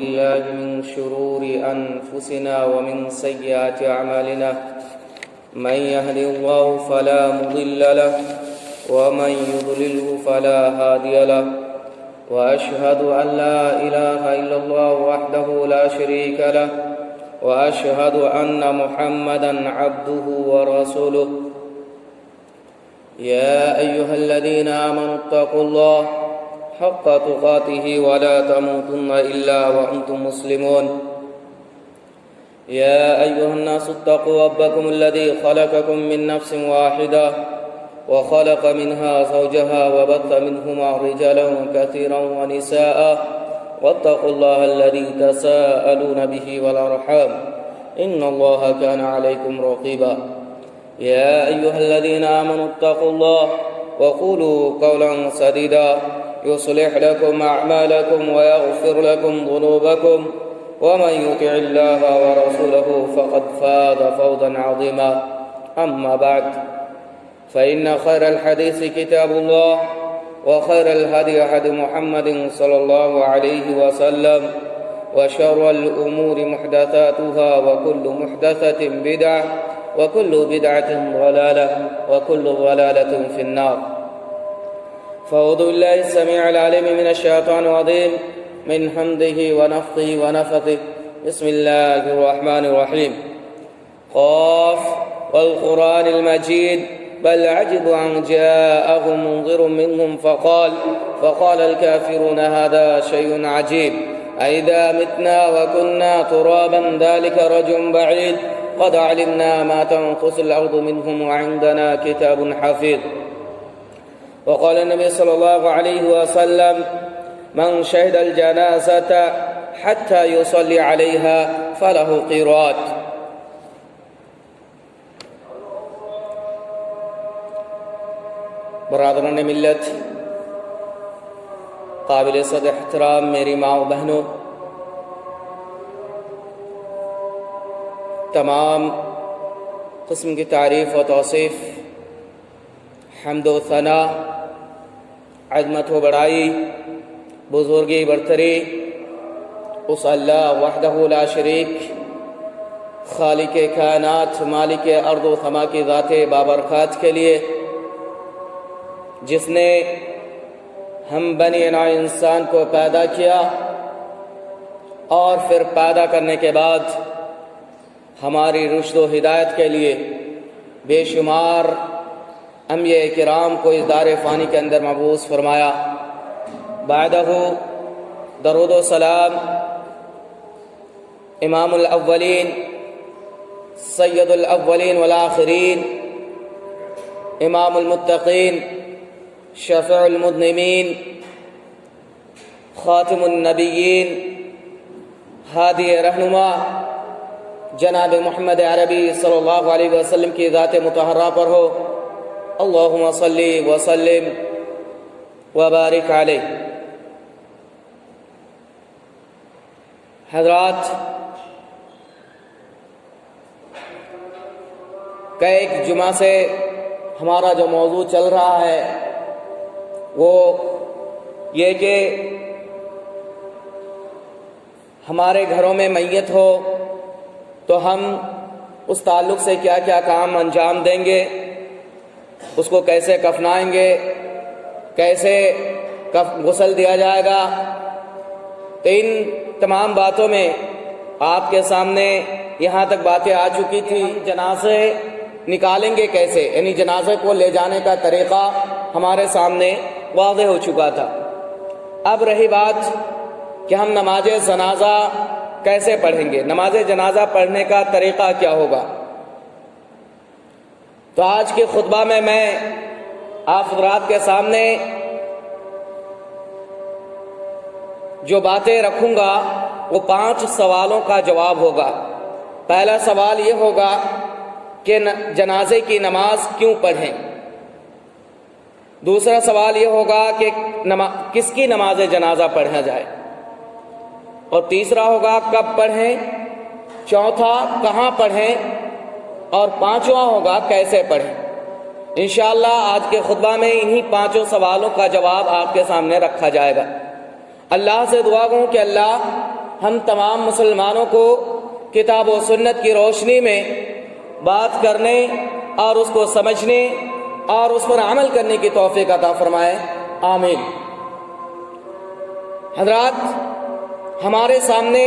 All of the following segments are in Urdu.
بالله من شرور أنفسنا ومن سيئات أعمالنا من يهده الله فلا مضل له ومن يضلله فلا هادي له وأشهد أن لا إله إلا الله وحده لا شريك له وأشهد أن محمدًا عبده ورسوله يا أيها الذين آمنوا اتقوا الله حق تقاته ولا تموتن إلا وأنتم مسلمون يا أيها الناس اتقوا ربكم الذي خلقكم من نفس واحدة وخلق منها زوجها وبث منهما رجالا كثيرا ونساء واتقوا الله الذي تساءلون به والأرحام إن الله كان عليكم رقيبا يا أيها الذين آمنوا اتقوا الله وقولوا قولا سديدا يصلح لكم أعمالكم ويغفر لكم ذنوبكم ومن يطع الله ورسوله فقد فاز فوزا عظيما أما بعد فإن خير الحديث كتاب الله وخير الهدي هدي محمد صلى الله عليه وسلم وشر الأمور محدثاتها وكل محدثة بدعة وكل بدعة ضلالة وكل ضلالة في النار فأعوذ بالله السميع العليم من الشيطان الرجيم من حمده ونفخه ونفثه بسم الله الرحمن الرحيم قاف والقرآن المجيد بل عجبوا أن جاءهم منذر منهم فقال الكافرون هذا شيء عجيب أئذا متنا وكنا ترابا ذلك رجع بعيد قد علمنا ما تنقص الأرض منهم وعندنا كتاب حفيظ وقال النبي صلى الله عليه وسلم من شهد الجنازة حتى يصلي عليها فله قيراط برادران ملت، قابل صد احترام میری ماں و بہنوں، تمام قسم کی تعریف و توصیف، حمد و ثنا، عظمت و بڑائی، بزرگی برتری اس اللہ وحدہ لا شریک، خالق کائنات، مالک ارض و سما کی ذات بابرکات کے لیے، جس نے ہم بنی نوع انسان کو پیدا کیا اور پھر پیدا کرنے کے بعد ہماری رشد و ہدایت کے لیے بے شمار انبیاء کرام کو اس دار فانی کے اندر مبعوث فرمایا۔ بعدہ درود و سلام امام الاولین، سید الاولین والآخرین، امام المتقین، شفیع المذنبین، خاتم النبیین، ہادی رہنما جناب محمد عربی صلی اللہ علیہ وسلم کی ذات مطہرہ پر ہو، اللہم صلی وسلم وبارک علیہ۔ حضرات، کئی جمعہ سے ہمارا جو موضوع چل رہا ہے وہ یہ کہ ہمارے گھروں میں میت ہو تو ہم اس تعلق سے کیا کیا کام انجام دیں گے، اس کو کیسے کفنائیں گے، کیسے غسل دیا جائے گا۔ تو ان تمام باتوں میں آپ کے سامنے یہاں تک باتیں آ چکی تھی، جنازے نکالیں گے کیسے، یعنی جنازے کو لے جانے کا طریقہ ہمارے سامنے واضح ہو چکا تھا۔ اب رہی بات کہ ہم نماز جنازہ کیسے پڑھیں گے، نماز جنازہ پڑھنے کا طریقہ کیا ہوگا۔ تو آج کے خطبہ میں آپ حضرات کے سامنے جو باتیں رکھوں گا وہ 5 سوالوں کا جواب ہوگا۔ پہلا سوال یہ ہوگا کہ جنازے کی نماز کیوں پڑھیں، دوسرا سوال یہ ہوگا کہ کس کی نماز جنازہ پڑھا جائے، اور تیسرا ہوگا کب پڑھیں، چوتھا کہاں پڑھیں، اور پانچواں ہوگا کیسے پڑھیں۔ انشاءاللہ آج کے خطبہ میں انہی 5 سوالوں کا جواب آپ کے سامنے رکھا جائے گا۔ اللہ سے دعا کروں کہ اللہ ہم تمام مسلمانوں کو کتاب و سنت کی روشنی میں بات کرنے اور اس کو سمجھنے اور اس پر عمل کرنے کی توفیق عطا فرمائے، آمین۔ حضرات، ہمارے سامنے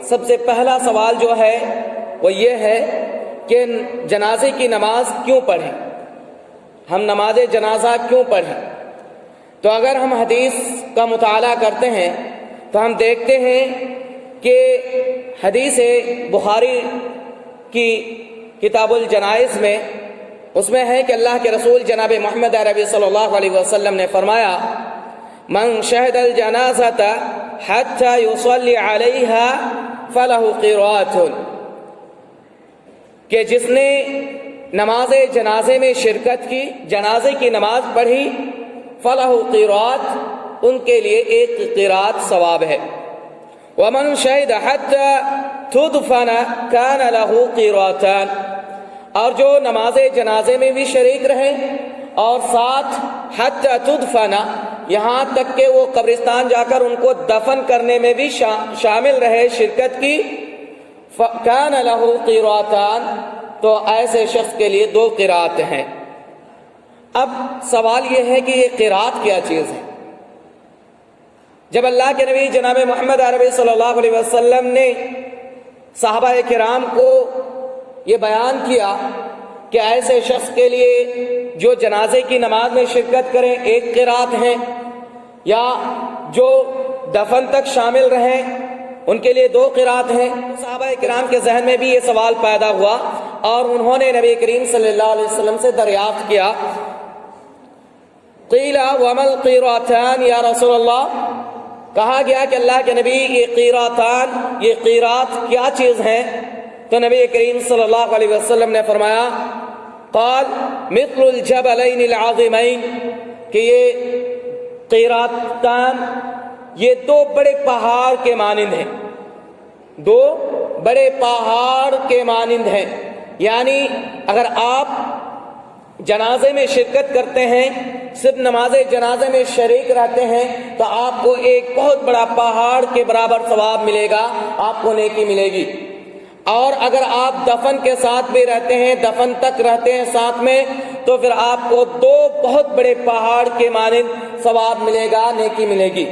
سب سے پہلا سوال جو ہے وہ یہ ہے کہ جنازے کی نماز کیوں پڑھیں، ہم نماز جنازہ کیوں پڑھیں؟ تو اگر ہم حدیث کا مطالعہ کرتے ہیں تو ہم دیکھتے ہیں کہ حدیث بخاری کی کتاب الجنائز میں اس میں ہے کہ اللہ کے رسول جناب محمد عربی صلی اللہ علیہ وسلم نے فرمایا، من شہد الجنازۃ حتی یصلی علیہا فلہ قیرات، کہ جس نے نماز جنازے میں شرکت کی، جنازے کی نماز پڑھی، فلہ قیرات، ان کے لیے ایک قیرات ثواب ہے۔ ومن شہد حتی تدفن کان لہ قیراتان، اور جو نماز جنازے میں بھی شریک رہے اور ساتھ حتی تدفن، یہاں تک کہ وہ قبرستان جا کر ان کو دفن کرنے میں بھی شامل رہے، شرکت کی، کان لہ قیراتان، تو ایسے شخص کے لیے 2 قرات ہیں۔ اب سوال یہ ہے کہ یہ قرات کیا چیز ہے؟ جب اللہ کے نبی جناب محمد عربی صلی اللہ علیہ وسلم نے صحابہ کرام کو یہ بیان کیا کہ ایسے شخص کے لیے جو جنازے کی نماز میں شرکت کریں 1 قرات ہیں، یا جو دفن تک شامل رہیں ان کے لیے 2 قرات ہیں، صحابہ کرام کے ذہن میں بھی یہ سوال پیدا ہوا اور انہوں نے نبی کریم صلی اللہ علیہ وسلم سے دریافت کیا، قیل وما القیراتان یا رسول اللہ، کہا گیا کہ اللہ کے نبی یہ قیراتان، یہ قیرات کیا چیز ہیں؟ تو نبی کریم صلی اللہ علیہ وسلم نے فرمایا، قال مثل الجبلین العظیمین، کہ یہ قیراتان یہ 2 بڑے پہاڑ کے مانند ہیں، 2 بڑے پہاڑ کے مانند ہیں، یعنی اگر آپ جنازے میں شرکت کرتے ہیں، صرف نماز جنازے میں شریک رہتے ہیں، تو آپ کو ایک بہت بڑا پہاڑ کے برابر ثواب ملے گا، آپ کو نیکی ملے گی۔ اور اگر آپ دفن کے ساتھ بھی رہتے ہیں، دفن تک رہتے ہیں ساتھ میں، تو پھر آپ کو 2 بہت بڑے پہاڑ کے مانند ثواب ملے گا، نیکی ملے گی۔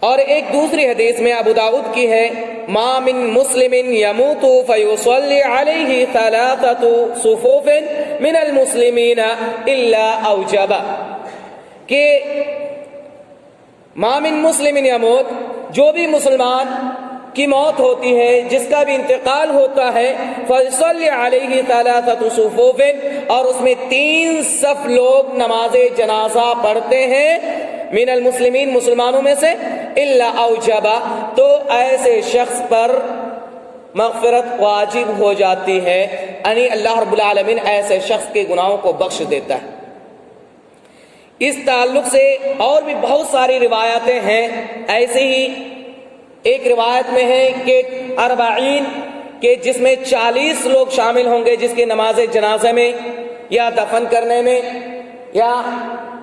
اور ایک دوسری حدیث میں ابو داؤد کی ہے، ما من مسلم یموت فیصلی علیہ 3 صفوف من المسلمین الا اوجب، کہ ما من مسلم یموت، جو بھی مسلمان کی موت ہوتی ہے، جس کا بھی انتقال ہوتا ہے، فیصلی علیہ 3 صفوف، اور اس میں 3 صف لوگ نماز جنازہ پڑھتے ہیں، من المسلمین، مسلمانوں میں سے، الا اوجبا، تو ایسے شخص پر مغفرت واجب ہو جاتی ہے، یعنی اللہ رب العالمین ایسے شخص کے گناہوں کو بخش دیتا ہے۔ اس تعلق سے اور بھی بہت ساری روایتیں ہیں، ایسے ہی ایک روایت میں ہے کہ 40، کہ جس میں 40 لوگ شامل ہوں گے، جس کی نماز جنازہ میں یا دفن کرنے میں، یا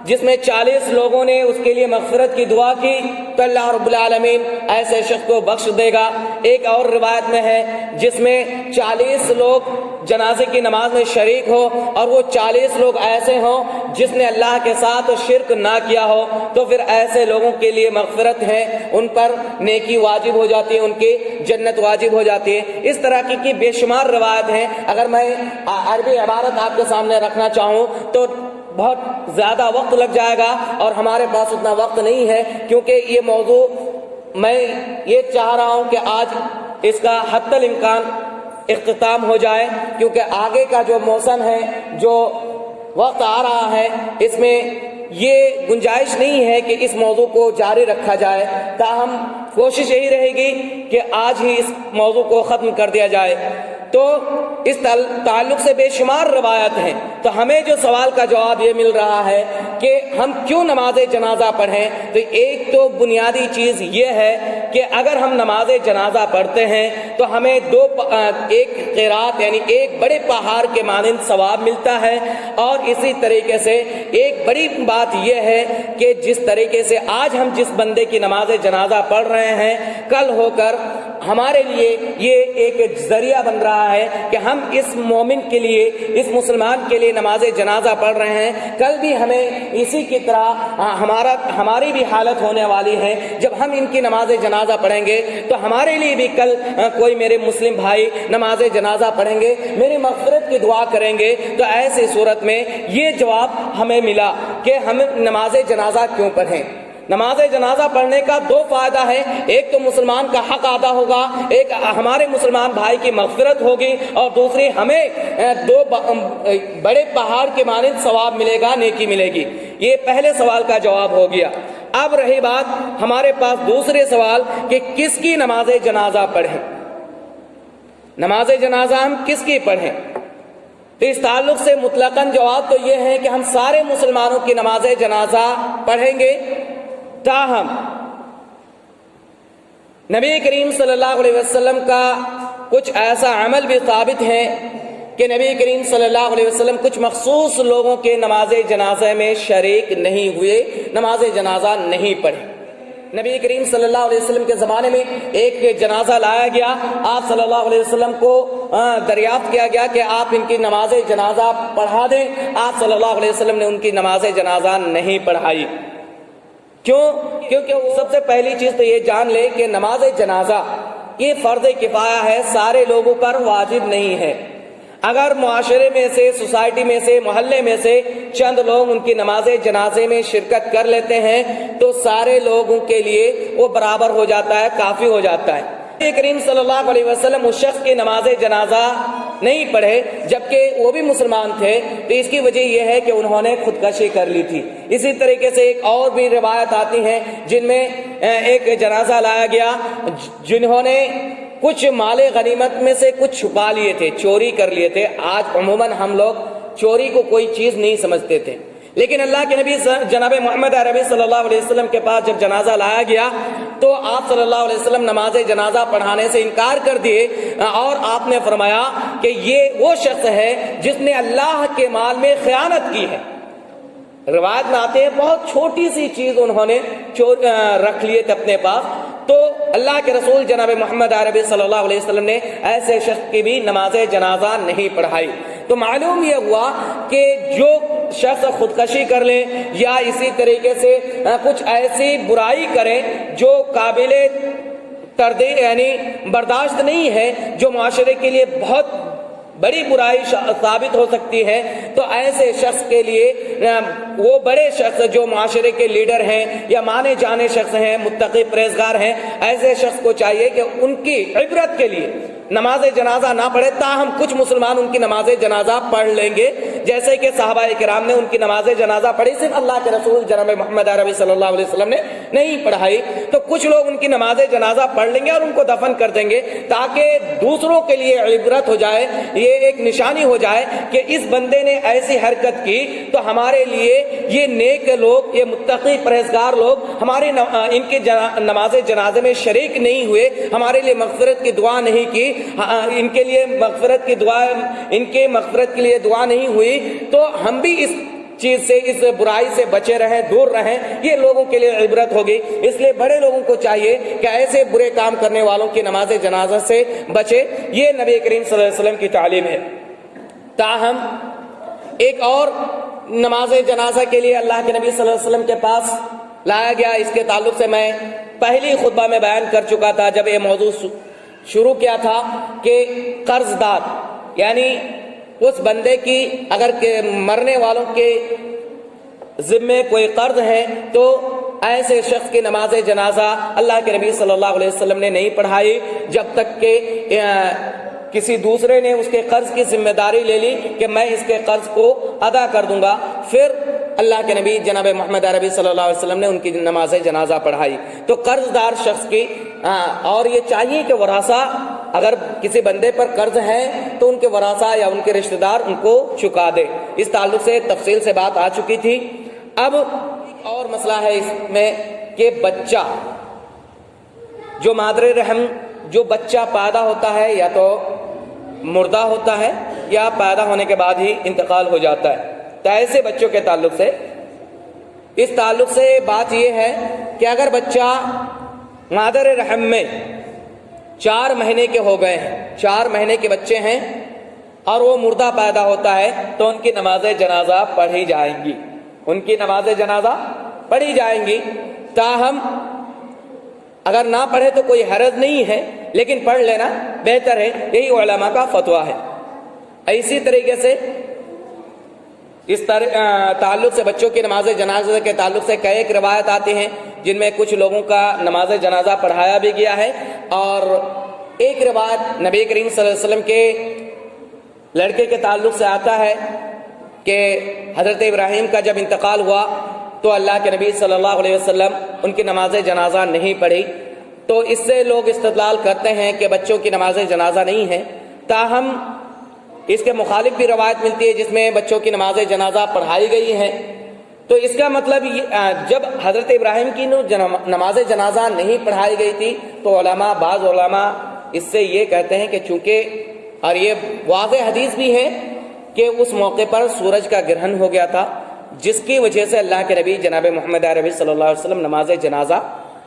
جس میں 40 لوگوں نے اس کے لیے مغفرت کی دعا کی، تو اللہ رب العالمین ایسے شخص کو بخش دے گا۔ ایک اور روایت میں ہے جس میں 40 لوگ جنازے کی نماز میں شریک ہو، اور وہ 40 لوگ ایسے ہوں جس نے اللہ کے ساتھ شرک نہ کیا ہو، تو پھر ایسے لوگوں کے لیے مغفرت ہے، ان پر نیکی واجب ہو جاتی ہے، ان کی جنت واجب ہو جاتی ہے۔ اس طرح کی بے شمار روایت ہیں۔ اگر میں عربی عبارت آپ کے سامنے رکھنا چاہوں تو بہت زیادہ وقت لگ جائے گا، اور ہمارے پاس اتنا وقت نہیں ہے، کیونکہ یہ موضوع میں یہ چاہ رہا ہوں کہ آج اس کا حتی الامکان اختتام ہو جائے، کیونکہ آگے کا جو موسم ہے، جو وقت آ رہا ہے، اس میں یہ گنجائش نہیں ہے کہ اس موضوع کو جاری رکھا جائے، تاہم کوشش یہی رہے گی کہ آج ہی اس موضوع کو ختم کر دیا جائے۔ تو اس تعلق سے بے شمار روایت ہیں۔ تو ہمیں جو سوال کا جواب یہ مل رہا ہے کہ ہم کیوں نماز جنازہ پڑھیں، تو ایک تو بنیادی چیز یہ ہے کہ اگر ہم نماز جنازہ پڑھتے ہیں تو ہمیں ایک قرات یعنی ایک بڑے پہاڑ کے مانند ثواب ملتا ہے، اور اسی طریقے سے ایک بڑی بات یہ ہے کہ جس طریقے سے آج ہم جس بندے کی نماز جنازہ پڑھ رہے ہیں، کل ہو کر ہمارے لیے یہ ایک ذریعہ بن رہا ہے کہ ہم اس مومن کے لیے، اس مسلمان کے لیے نماز جنازہ پڑھ رہے ہیں، کل بھی ہمیں اسی کی طرح ہماری بھی حالت ہونے والی ہے۔ جب ہم ان کی نماز جنازہ پڑھیں گے تو ہمارے لیے بھی کل کوئی میرے مسلم بھائی نماز جنازہ پڑھیں گے، میری مغفرت کی دعا کریں گے۔ تو ایسی صورت میں یہ جواب ہمیں ملا کہ ہم نماز جنازہ کیوں پڑھیں۔ نماز جنازہ پڑھنے کا دو فائدہ ہے، ایک تو مسلمان کا حق ادا ہوگا، ایک ہمارے مسلمان بھائی کی مغفرت ہوگی، اور دوسری ہمیں دو بڑے پہاڑ کے مانند ثواب ملے گا، نیکی ملے گی۔ یہ پہلے سوال کا جواب ہو گیا۔ اب رہی بات ہمارے پاس دوسرے سوال کہ کس کی نماز جنازہ پڑھیں، نماز جنازہ ہم کس کی پڑھیں۔ تو اس تعلق سے مطلقاً جواب تو یہ ہے کہ ہم سارے مسلمانوں کی نماز جنازہ پڑھیں گے، تاہم نبی کریم صلی اللہ علیہ وسلم کا کچھ ایسا عمل بھی ثابت ہے کہ نبی کریم صلی اللہ علیہ وسلم کچھ مخصوص لوگوں کے نماز جنازہ میں شریک نہیں ہوئے، نماز جنازہ نہیں پڑھی۔ نبی کریم صلی اللہ علیہ وسلم کے زمانے میں ایک جنازہ لایا گیا، آپ صلی اللہ علیہ وسلم کو دریافت کیا گیا کہ آپ ان کی نماز جنازہ پڑھا دیں۔ آپ صلی اللہ علیہ وسلم نے ان کی نماز جنازہ نہیں پڑھائی۔ کیوں؟ کیونکہ سب سے پہلی چیز تو یہ جان لے کہ نماز جنازہ یہ فرض کفایہ ہے، سارے لوگوں پر واجب نہیں ہے۔ اگر معاشرے میں سے، سوسائٹی میں سے، محلے میں سے چند لوگ ان کی نماز جنازے میں شرکت کر لیتے ہیں تو سارے لوگوں کے لیے وہ برابر ہو جاتا ہے، کافی ہو جاتا ہے۔ نبی کریم صلی اللہ علیہ وسلم اس شخص کی نماز جنازہ نہیں پڑھے جبکہ وہ بھی مسلمان تھے، تو اس کی وجہ یہ ہے کہ انہوں نے خودکشی کر لی تھی۔ اسی طریقے سے ایک اور بھی روایت آتی ہیں جن میں ایک جنازہ لایا گیا جنہوں نے کچھ مال غنیمت میں سے کچھ چھپا لیے تھے، چوری کر لیے تھے۔ آج عموماً ہم لوگ چوری کو کوئی چیز نہیں سمجھتے تھے، لیکن اللہ کے نبی جناب محمد عربی صلی اللہ علیہ وسلم کے پاس جب جنازہ لایا گیا تو آپ صلی اللہ علیہ وسلم نماز جنازہ پڑھانے سے انکار کر دیے، اور آپ نے فرمایا کہ یہ وہ شخص ہے جس نے اللہ کے مال میں خیانت کی ہے۔ روایت میں آتے ہیں بہت چھوٹی سی چیز انہوں نے رکھ لیے تھے اپنے پاس، تو اللہ کے رسول جناب محمد عربی صلی اللہ علیہ وسلم نے ایسے شخص کی بھی نماز جنازہ نہیں پڑھائی۔ تو معلوم یہ ہوا کہ جو شخص خودکشی کر لے یا اسی طریقے سے کچھ ایسی برائی کرے جو قابل تردید یعنی برداشت نہیں ہے، جو معاشرے کے لیے بہت بڑی برائی ثابت ہو سکتی ہے، تو ایسے شخص کے لیے وہ بڑے شخص جو معاشرے کے لیڈر ہیں یا مانے جانے شخص ہیں، متقی پرہیزگار ہیں، ایسے شخص کو چاہیے کہ ان کی عبرت کے لیے نماز جنازہ نہ پڑھے، تاہم کچھ مسلمان ان کی نماز جنازہ پڑھ لیں گے، جیسے کہ صحابہ کرام نے ان کی نماز جنازہ پڑھی، صرف اللہ کے رسول جناب محمد عربی صلی اللہ علیہ وسلم نے نہیں پڑھائی۔ تو کچھ لوگ ان کی نماز جنازہ پڑھ لیں گے اور ان کو دفن کر دیں گے تاکہ دوسروں کے لیے عبرت ہو جائے، یہ ایک نشانی ہو جائے کہ اس بندے نے ایسی حرکت کی، تو ہمارے لیے یہ نیک لوگ، یہ متقی پرہیزگار لوگ ہمارے ان کے نماز جنازے میں شریک نہیں ہوئے، ہمارے لیے مغفرت کی دعا نہیں کی، ان کے لیے مغفرت کی دعا، ان کے مغفرت کے لیے دعا نہیں ہوئی، تو ہم بھی اس چیز سے، اس برائی سے بچے رہیں، دور رہیں، یہ لوگوں کے لیے عبرت ہوگی۔ اس لیے بڑے لوگوں کو چاہیے کہ ایسے برے کام کرنے والوں کی نماز جنازہ سے بچے، یہ نبی کریم صلی اللہ علیہ وسلم کی تعلیم ہے۔ تاہم ایک اور نماز جنازہ کے لیے اللہ کے نبی صلی اللہ علیہ وسلم کے پاس لایا گیا، اس کے تعلق سے میں پہلی خطبہ میں بیان کر چکا تھا جب یہ موضوع شروع کیا تھا کہ قرض دار یعنی اس بندے کی اگر مرنے والوں کے ذمے کوئی قرض ہے تو ایسے شخص کی نماز جنازہ اللہ کے نبی صلی اللہ علیہ وسلم نے نہیں پڑھائی جب تک کہ کسی دوسرے نے اس کے قرض کی ذمہ داری لے لی کہ میں اس کے قرض کو ادا کر دوں گا، پھر اللہ کے نبی جناب محمد عربی صلی اللہ علیہ وسلم نے ان کی نماز جنازہ پڑھائی۔ تو قرض دار شخص کی اور یہ چاہیے کہ ورثہ اگر کسی بندے پر قرض ہے تو ان کے ورثاء یا ان کے رشتہ دار ان کو چکا دے۔ اس تعلق سے تفصیل سے بات آ چکی تھی۔ اب ایک اور مسئلہ ہے اس میں کہ بچہ جو مادر رحم جو بچہ پیدا ہوتا ہے یا تو مردہ ہوتا ہے یا پیدا ہونے کے بعد ہی انتقال ہو جاتا ہے، تو ایسے بچوں کے تعلق سے اس تعلق سے بات یہ ہے کہ اگر بچہ مادر رحم میں 4 مہینے کے ہو گئے ہیں، 4 مہینے کے بچے ہیں اور وہ مردہ پیدا ہوتا ہے تو ان کی نماز جنازہ پڑھی جائیں گی، ان کی نماز جنازہ پڑھی جائیں گی۔ تاہم اگر نہ پڑھے تو کوئی حرج نہیں ہے، لیکن پڑھ لینا بہتر ہے، یہی علماء کا فتویٰ ہے۔ اسی طریقے سے اس تعلق سے بچوں کی نماز جنازہ کے تعلق سے کئی ایک روایت آتی ہیں جن میں کچھ لوگوں کا نماز جنازہ پڑھایا بھی گیا ہے، اور ایک روایت نبی کریم صلی اللہ علیہ وسلم کے لڑکے کے تعلق سے آتا ہے کہ حضرت ابراہیم کا جب انتقال ہوا تو اللہ کے نبی صلی اللہ علیہ وسلم ان کی نماز جنازہ نہیں پڑھی، تو اس سے لوگ استدلال کرتے ہیں کہ بچوں کی نماز جنازہ نہیں ہے۔ تاہم اس کے مخالف بھی روایت ملتی ہے جس میں بچوں کی نماز جنازہ پڑھائی گئی ہے، تو اس کا مطلب جب حضرت ابراہیم کی نماز جنازہ نہیں پڑھائی گئی تھی تو بعض علماء اس سے یہ کہتے ہیں کہ چونکہ، اور یہ واضح حدیث بھی ہے کہ اس موقع پر سورج کا گرہن ہو گیا تھا، جس کی وجہ سے اللہ کے نبی جناب محمد عربی صلی اللہ علیہ وسلم نماز جنازہ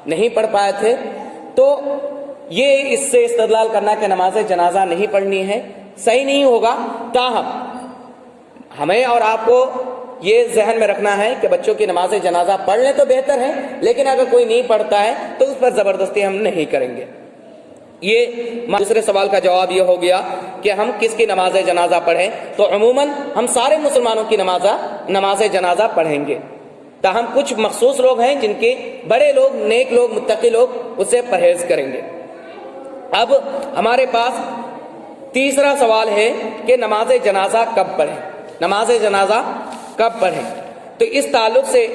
نہیں پڑھ پائے تھے، تو یہ اس سے استدلال کرنا کہ نماز جنازہ نہیں پڑھنی ہے صحیح نہیں ہوگا۔ تاہم ہمیں اور آپ کو یہ ذہن میں رکھنا ہے کہ بچوں کی نماز جنازہ پڑھ لیں تو بہتر ہے، لیکن اگر کوئی نہیں پڑھتا ہے تو اس پر زبردستی ہم نہیں کریں گے۔ یہ دوسرے سوال کا جواب یہ ہو گیا کہ ہم کس کی نماز جنازہ پڑھیں، تو عموماً ہم سارے مسلمانوں کی نماز جنازہ پڑھیں گے، تاہم کچھ مخصوص لوگ ہیں جن کے بڑے لوگ، نیک لوگ، متقی لوگ اسے پرہیز کریں گے۔ اب ہمارے پاس تیسرا سوال ہے کہ نماز جنازہ کب پڑھیں، نماز جنازہ کب پڑھیں؟ تو اس تعلق سے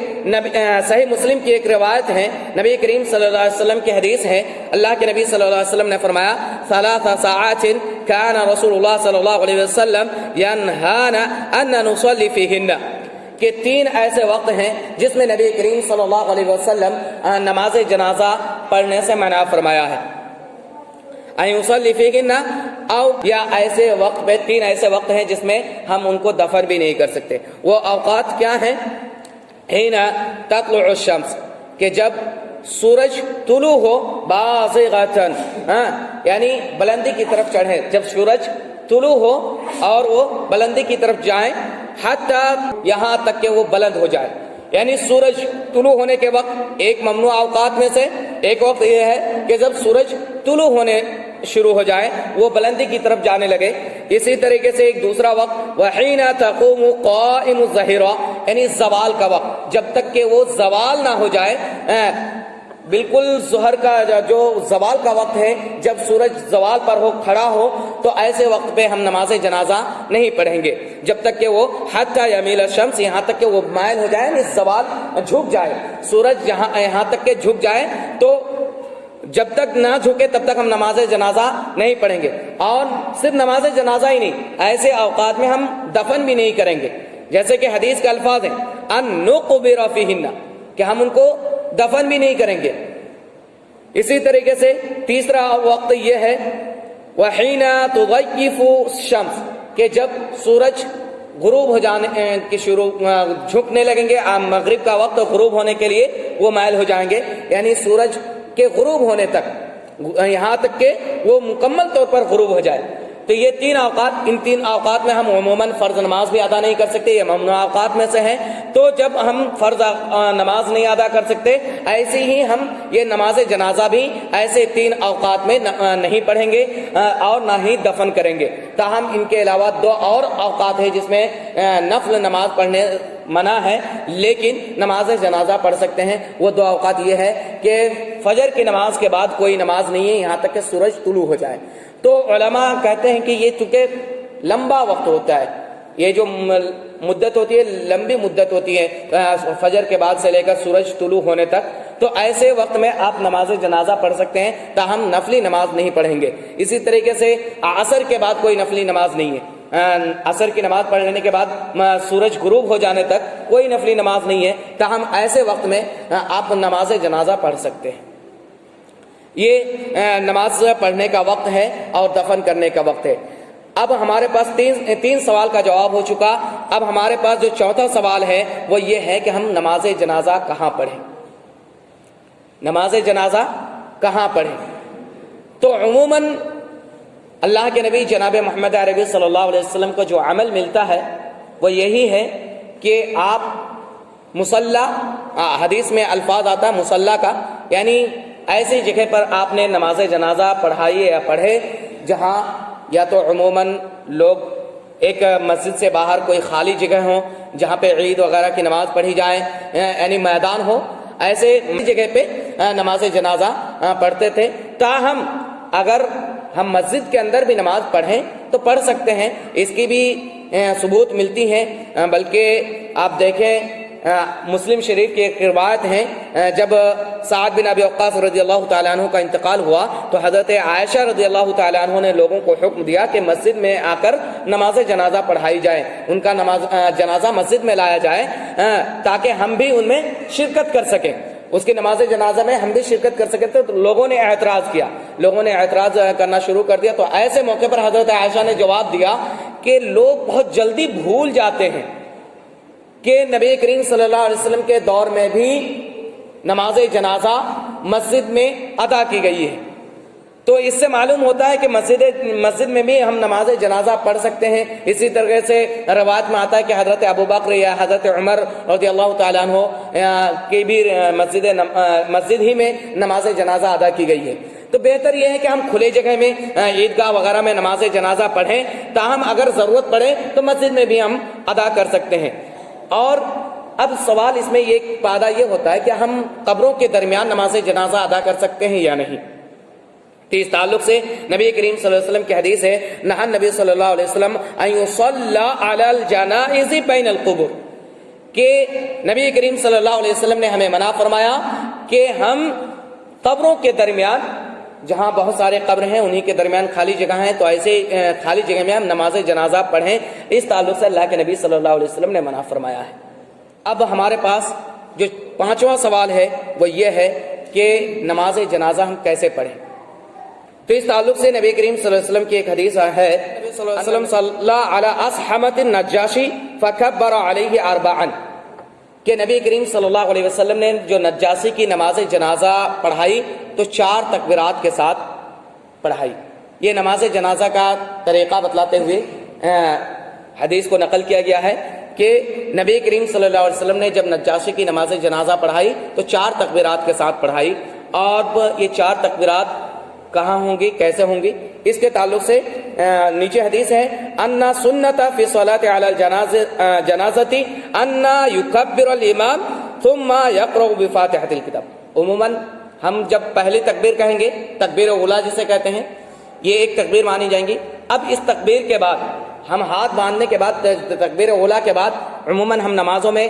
صحیح مسلم کی ایک روایت ہے، نبی کریم صلی اللہ علیہ وسلم کی حدیث ہے، اللہ کے نبی صلی اللہ علیہ وسلم نے فرمایا ثلاث ساعات كان رسول اللہ صلی اللہ علیہ وسلم ينهانا ان نصلي فيهن، کہ 3 ایسے وقت ہیں جس میں نبی کریم صلی اللہ علیہ وسلم نماز جنازہ پڑھنے سے منع فرمایا ہے۔ يصلي فيهن، او یا ایسے وقت پہ 3 ایسے وقت ہیں جس میں ہم ان کو دفن بھی نہیں کر سکتے۔ وہ اوقات کیا ہیں؟ حين تطلع الشمس، کہ جب سورج طلوع ہو، بازغتن، یعنی بلندی کی طرف چڑھے، جب سورج طلوع ہو اور وہ بلندی کی طرف جائیں، حتی یہاں تک کہ وہ بلند ہو جائے، یعنی سورج طلوع ہونے کے وقت ایک ممنوع اوقات میں سے ایک وقت یہ ہے کہ جب سورج طلوع ہونے شروع ہو جائے، وہ بلندی کی طرف جانے لگے۔ اسی طریقے سے ایک دوسرا وقت وحین تقوم قائم الظہیرہ، یعنی زوال کا وقت، جب تک کہ وہ زوال نہ ہو جائے، بالکل ظہر کا جو زوال کا وقت ہے، جب سورج زوال پر ہو، کھڑا ہو، تو ایسے وقت پہ ہم نماز جنازہ نہیں پڑھیں گے جب تک کہ وہ حتی یمیل الشمس، یہاں تک کہ وہ مائل ہو جائے، یعنی زوال جھک جائے، سورج یہاں تک کہ جھک جائے، تو جب تک نہ جھکے تب تک ہم نماز جنازہ نہیں پڑھیں گے۔ اور صرف نماز جنازہ ہی نہیں، ایسے اوقات میں ہم دفن بھی نہیں کریں گے، جیسے کہ حدیث کے الفاظ ہیں ان نقبر فیہن، کہ ہم ان کو دفن بھی نہیں کریں گے۔ اسی طریقے سے تیسرا وقت یہ ہے وحین تضیف الشمس، کہ جب سورج غروب ہو جانے کی جھکنے لگیں گے، مغرب کا وقت غروب ہونے کے لیے وہ مائل ہو جائیں گے، یعنی سورج کے غروب ہونے تک، یہاں تک کہ وہ مکمل طور پر غروب ہو جائے۔ تو یہ 3 اوقات، ان 3 اوقات میں ہم عموماً فرض نماز بھی ادا نہیں کر سکتے، یہ ممنوع اوقات میں سے ہیں، تو جب ہم فرض نماز نہیں ادا کر سکتے، ایسے ہی ہم یہ نماز جنازہ بھی ایسے 3 اوقات میں نہیں پڑھیں گے اور نہ ہی دفن کریں گے۔ تاہم ان کے علاوہ 2 اور اوقات ہیں جس میں نفل نماز پڑھنے منع ہے، لیکن نماز جنازہ پڑھ سکتے ہیں۔ وہ 2 اوقات یہ ہے کہ فجر کی نماز کے بعد کوئی نماز نہیں ہے یہاں تک کہ سورج طلوع ہو جائے۔ تو علماء کہتے ہیں کہ یہ چونکہ لمبا وقت ہوتا ہے، یہ جو مدت ہوتی ہے لمبی مدت ہوتی ہے فجر کے بعد سے لے کر سورج طلوع ہونے تک، تو ایسے وقت میں آپ نماز جنازہ پڑھ سکتے ہیں، تاہم نفلی نماز نہیں پڑھیں گے۔ اسی طریقے سے عصر کے بعد کوئی نفلی نماز نہیں ہے، عصر کی نماز پڑھ لینے کے بعد سورج غروب ہو جانے تک کوئی نفلی نماز نہیں ہے، تاہم ایسے وقت میں آپ نماز جنازہ پڑھ سکتے ہیں۔ یہ نماز پڑھنے کا وقت ہے اور دفن کرنے کا وقت ہے۔ اب ہمارے پاس تین سوال کا جواب ہو چکا۔ اب ہمارے پاس جو چوتھا سوال ہے وہ یہ ہے کہ ہم نماز جنازہ کہاں پڑھیں؟ نماز جنازہ کہاں پڑھیں؟ تو عموماً اللہ کے نبی جناب محمد عربی صلی اللہ علیہ وسلم کو جو عمل ملتا ہے وہ یہی ہے کہ آپ مصلی، حدیث میں الفاظ آتا ہے مصلی کا، یعنی ایسی جگہ پر آپ نے نماز جنازہ پڑھائی یا پڑھے جہاں یا تو عموماً لوگ ایک مسجد سے باہر کوئی خالی جگہ ہو جہاں پہ عید وغیرہ کی نماز پڑھی جائے، یعنی میدان ہو، ایسے جگہ پہ نماز جنازہ پڑھتے تھے۔ تاہم اگر ہم مسجد کے اندر بھی نماز پڑھیں تو پڑھ سکتے ہیں، اس کی بھی ثبوت ملتی ہے۔ بلکہ آپ دیکھیں مسلم شریف کی ایک روایت ہے، جب سعد بن ابی وقاص رضی اللہ تعالیٰ عنہ کا انتقال ہوا تو حضرت عائشہ رضی اللہ تعالیٰ عنہ نے لوگوں کو حکم دیا کہ مسجد میں آ کر نماز جنازہ پڑھائی جائے، ان کا جنازہ مسجد میں لایا جائے تاکہ ہم بھی ان میں شرکت کر سکیں، اس کی نماز جنازہ میں ہم بھی شرکت کر سکتے۔ تو لوگوں نے اعتراض کیا، لوگوں نے اعتراض کرنا شروع کر دیا۔ تو ایسے موقع پر حضرت عائشہ نے جواب دیا کہ لوگ بہت جلدی بھول جاتے ہیں کہ نبی کریم صلی اللہ علیہ وسلم کے دور میں بھی نماز جنازہ مسجد میں ادا کی گئی ہے۔ تو اس سے معلوم ہوتا ہے کہ مسجد میں بھی ہم نماز جنازہ پڑھ سکتے ہیں۔ اسی طرح سے روایت میں آتا ہے کہ حضرت ابو بکر یا حضرت عمر رضی اللہ تعالیٰ عنہ کی بھی مسجد ہی میں نماز جنازہ ادا کی گئی ہے۔ تو بہتر یہ ہے کہ ہم کھلے جگہ میں عیدگاہ وغیرہ میں نماز جنازہ پڑھیں، تاہم اگر ضرورت پڑے تو مسجد میں بھی ہم ادا کر سکتے ہیں۔ اور اب سوال اس میں یہ پیدا یہ ہوتا ہے کہ ہم قبروں کے درمیان نماز جنازہ ادا کر سکتے ہیں یا نہیں۔ تو اس تعلق سے نبی کریم صلی اللہ علیہ وسلم کی حدیث ہے، نہى النبی صلی اللہ علیہ وسلم ان يصلى على الجنائز بین القبور، کہ نبی کریم صلی اللہ علیہ وسلم نے ہمیں منع فرمایا کہ ہم قبروں کے درمیان، جہاں بہت سارے قبر ہیں انہی کے درمیان خالی جگہ ہیں، تو ایسے خالی جگہ میں ہم نماز جنازہ پڑھیں۔ اس تعلق سے اللہ کے نبی صلی اللہ علیہ وسلم نے منع فرمایا ہے۔ اب ہمارے پاس جو پانچواں سوال ہے وہ یہ ہے کہ نماز جنازہ ہم کیسے پڑھیں۔ تو اس تعلق سے نبی کریم صلی اللہ علیہ وسلم کی ایک حدیث ہے، نبی صلی اللہ علیہ وسلم صلی علی اصحمۃ النجاشی فکبر علیہ اربعا، کہ نبی کریم صلی اللہ علیہ وسلم نے جو نجاشی کی نماز جنازہ پڑھائی تو 4 تکبیرات کے ساتھ پڑھائی۔ یہ نماز جنازہ کا طریقہ بتلاتے ہوئے حدیث کو نقل کیا گیا ہے کہ نبی کریم صلی اللہ علیہ وسلم نے جب نجاشی کی نماز جنازہ پڑھائی تو 4 تکبیرات کے ساتھ پڑھائی۔ اور یہ 4 تکبیرات کہاں ہوں گی، کیسے ہوں گی، اس کے تعلق سے نیچے حدیث ہے، ان سنت فی الصلاۃ علی الجنازۃ ان یکبر الامام ثم یقرأ بفاتحۃ الکتاب۔ عموماً ہم جب پہلی تکبیر کہیں گے، تکبیر اولیٰ جسے کہتے ہیں، یہ ایک تکبیر مانی جائیں گی۔ اب اس تکبیر کے بعد ہم ہاتھ باندھنے کے بعد، تکبیر اولیٰ کے بعد عموماً ہم نمازوں میں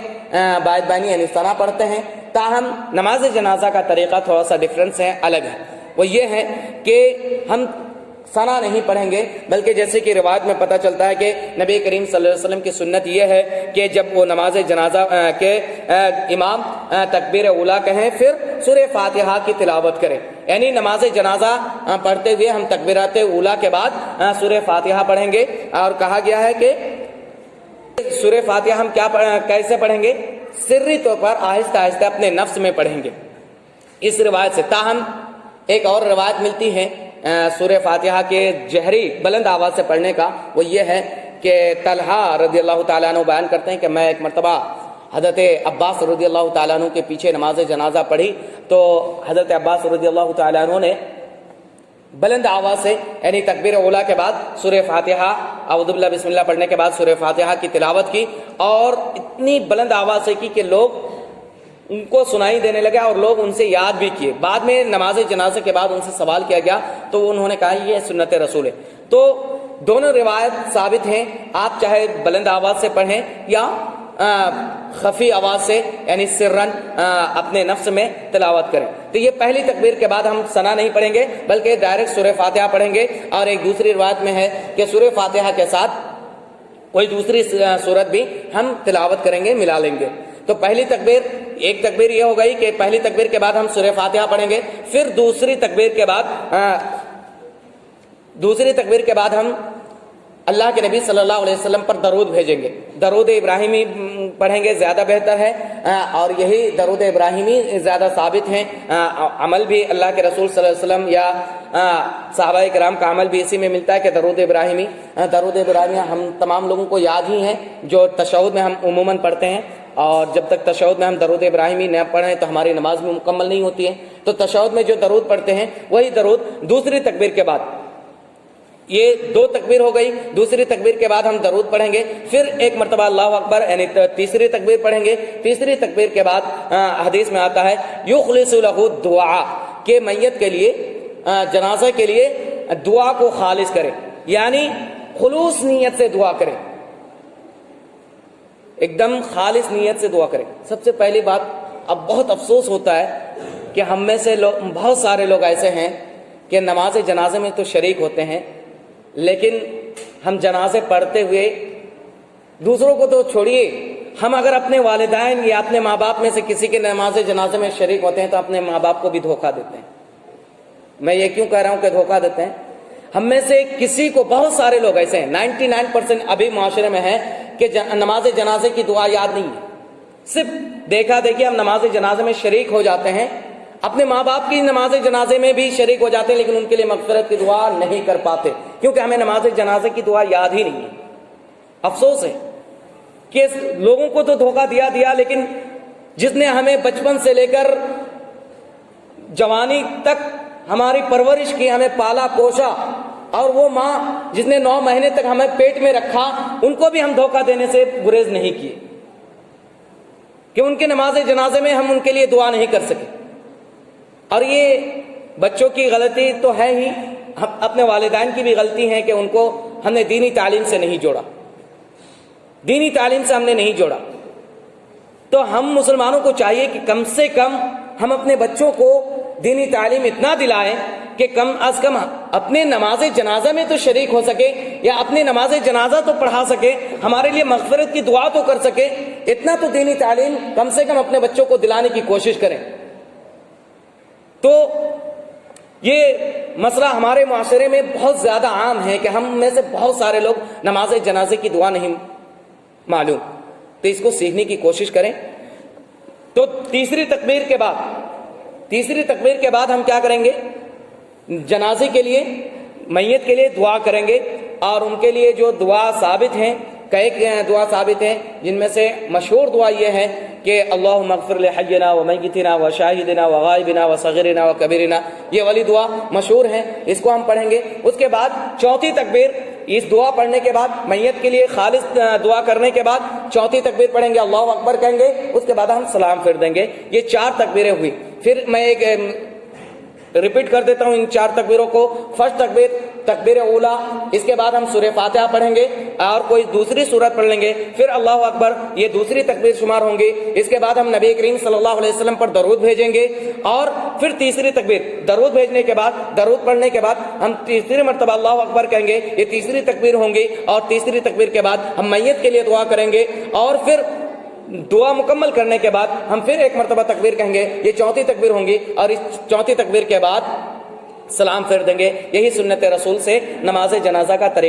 باعث بینی یعنی ثنا پڑھتے ہیں، تاہم نماز جنازہ کا طریقہ تھوڑا سا ڈفرینس ہے، الگ ہے۔ وہ یہ ہے کہ ہم ثنا نہیں پڑھیں گے، بلکہ جیسے کہ روایت میں پتہ چلتا ہے کہ نبی کریم صلی اللہ علیہ وسلم کی سنت یہ ہے کہ جب وہ نماز جنازہ کے امام تکبیر اولیٰ کہیں پھر سورہ فاتحہ کی تلاوت کریں، یعنی نماز جنازہ پڑھتے ہوئے ہم تکبیرات اولیٰ کے بعد سورہ فاتحہ پڑھیں گے۔ اور کہا گیا ہے کہ سورہ فاتحہ ہم کیسے پڑھیں گے؟ سری طور پر آہستہ آہستہ اپنے نفس میں پڑھیں گے، اس روایت سے۔ تاہم ایک اور روایت ملتی ہے سورہ فاتحہ کے جہری بلند آواز سے پڑھنے کا، وہ یہ ہے کہ طلحہ رضی اللہ تعالیٰ عنہ بیان کرتے ہیں کہ میں ایک مرتبہ حضرت عباس رضی اللہ تعالیٰ عنہ کے پیچھے نماز جنازہ پڑھی تو حضرت عباس رضی اللہ تعالیٰ عنہ نے بلند آواز سے یعنی تکبیر اولیٰ کے بعد سورہ فاتحہ اعوذ باللہ بسم اللہ پڑھنے کے بعد سورہ فاتحہ کی تلاوت کی، اور اتنی بلند آواز سے کی کہ لوگ ان کو سنائی دینے لگا اور لوگ ان سے یاد بھی کیے۔ بعد میں نماز جنازے کے بعد ان سے سوال کیا گیا تو انہوں نے کہا یہ سنت رسول ہے۔ تو دونوں روایت ثابت ہیں، آپ چاہے بلند آواز سے پڑھیں یا خفی آواز سے یعنی سرن اپنے نفس میں تلاوت کریں. تو یہ پہلی تکبیر کے بعد ہم ثنا نہیں پڑھیں گے بلکہ ڈائریکٹ سورہ فاتحہ پڑھیں گے. اور ایک دوسری روایت میں ہے کہ سورہ فاتحہ کے ساتھ کوئی دوسری سورت بھی ہم تلاوت کریں گے, ملا لیں گے. تو پہلی تکبیر, ایک تکبیر یہ ہو گئی کہ پہلی تکبیر کے بعد ہم سورہ فاتحہ پڑھیں گے. پھر دوسری تکبیر کے بعد ہم اللہ کے نبی صلی اللہ علیہ وسلم پر درود بھیجیں گے. درود ابراہیمی پڑھیں گے, زیادہ بہتر ہے, اور یہی درود ابراہیمی زیادہ ثابت ہیں. عمل بھی اللہ کے رسول صلی اللہ علیہ وسلم یا صحابہ کرام کا عمل بھی اسی میں ملتا ہے کہ درود ابراہیمی ہم تمام لوگوں کو یاد ہی ہیں جو تشہد میں ہم عموماً پڑھتے ہیں. اور جب تک تشہد میں ہم درود ابراہیمی نہ پڑھیں تو ہماری نماز بھی مکمل نہیں ہوتی ہے. تو تشہد میں جو درود پڑھتے ہیں وہی درود دوسری تکبیر کے بعد, یہ دو تکبیر ہو گئی, دوسری تکبیر کے بعد ہم درود پڑھیں گے. پھر ایک مرتبہ اللہ اکبر یعنی تیسری تکبیر پڑھیں گے. تیسری تکبیر کے بعد حدیث میں آتا ہے یخلص لہ الدعاء, کہ میت کے لیے, جنازہ کے لیے دعا کو خالص کرے, یعنی خلوص نیت سے دعا کرے, ایک دم خالص نیت سے دعا کرے. سب سے پہلی بات, اب بہت افسوس ہوتا ہے کہ ہم میں سے بہت سارے لوگ ایسے ہیں کہ نماز جنازے میں تو شریک ہوتے ہیں, لیکن ہم جنازے پڑھتے ہوئے دوسروں کو تو چھوڑیے, ہم اگر اپنے والدین یا اپنے ماں باپ میں سے کسی کے نماز جنازے میں شریک ہوتے ہیں تو اپنے ماں باپ کو بھی دھوکہ دیتے ہیں. میں یہ کیوں کہہ رہا ہوں کہ دھوکہ دیتے ہیں؟ ہم میں سے کسی کو, بہت سارے لوگ ایسے ہیں, 99% ابھی معاشرے میں ہیں کہ نماز جنازے کی دعا یاد نہیں ہے. صرف دیکھا دیکھی ہم نماز جنازے میں شریک ہو جاتے ہیں, اپنے ماں باپ کی نماز جنازے میں بھی شریک ہو جاتے ہیں, لیکن ان کے لیے مغفرت کی دعا نہیں کر پاتے کیونکہ ہمیں نماز جنازے کی دعا یاد ہی نہیں ہے. افسوس ہے کہ لوگوں کو تو دھوکہ دیا, لیکن جس نے ہمیں بچپن سے لے کر جوانی تک ہماری پرورش کی, ہمیں پالا پوشا, اور وہ ماں جس نے 9 مہینے تک ہمیں پیٹ میں رکھا, ان کو بھی ہم دھوکہ دینے سے گریز نہیں کیے کہ ان کے نماز جنازے میں ہم ان کے لیے دعا نہیں کر سکے. اور یہ بچوں کی غلطی تو ہے ہی, اپنے والدین کی بھی غلطی ہے کہ ان کو ہم نے دینی تعلیم سے نہیں جوڑا, دینی تعلیم سے ہم نے نہیں جوڑا. تو ہم مسلمانوں کو چاہیے کہ کم سے کم ہم اپنے بچوں کو دینی تعلیم اتنا دلائیں کہ کم از کم اپنے نماز جنازہ میں تو شریک ہو سکے, یا اپنے نماز جنازہ تو پڑھا سکے, ہمارے لیے مغفرت کی دعا تو کر سکے. اتنا تو دینی تعلیم کم سے کم اپنے بچوں کو دلانے کی کوشش کریں. تو یہ مسئلہ ہمارے معاشرے میں بہت زیادہ عام ہے کہ ہم میں سے بہت سارے لوگ نماز جنازے کی دعا نہیں معلوم, تو اس کو سیکھنے کی کوشش کریں. تو تیسری تکبیر کے بعد ہم کیا کریں گے, جنازے کے لیے, میت کے لیے دعا کریں گے. اور ان کے لیے جو دعا ثابت ہیں, کئی دعا ثابت ہیں, جن میں سے مشہور دعا یہ ہے کہ اللہم اغفر لحینا ومیتنا وشاہدنا وغائبنا وصغیرنا وکبیرنا, یہ والی دعا مشہور ہے, اس کو ہم پڑھیں گے. اس کے بعد چوتھی تکبیر, اس دعا پڑھنے کے بعد, میت کے لیے خالص دعا کرنے کے بعد چوتھی تکبیر پڑھیں گے, اللہ اکبر کہیں گے, اس کے بعد ہم سلام پھیر دیں گے. یہ 4 تکبیریں ہوئی. پھر میں ایک ریپیٹ کر دیتا ہوں ان 4 تکبیروں کو. فرسٹ تکبیر تکبیر اولا, اس کے بعد ہم سورہ فاتحہ پڑھیں گے اور کوئی دوسری سورت پڑھ لیں گے. پھر اللہ اکبر, یہ دوسری تکبیر شمار ہوں گی. اس کے بعد ہم نبی کریم صلی اللہ علیہ وسلم پر درود بھیجیں گے. اور پھر تیسری تکبیر, درود بھیجنے کے بعد, درود پڑھنے کے بعد ہم تیسری مرتبہ اللہ اکبر کہیں گے. یہ تیسری تکبیر ہوں گی. اور تیسری تکبیر کے بعد ہم میت کے لیے دعا کریں گے. اور پھر دعا مکمل کرنے کے بعد ہم پھر ایک مرتبہ تکبیر کہیں گے. یہ چوتھی تکبیر ہوں گی. اور اس چوتھی تکبیر کے بعد سلام پھیر دیں گے. یہی سنت رسول سے نماز جنازہ کا طریقہ.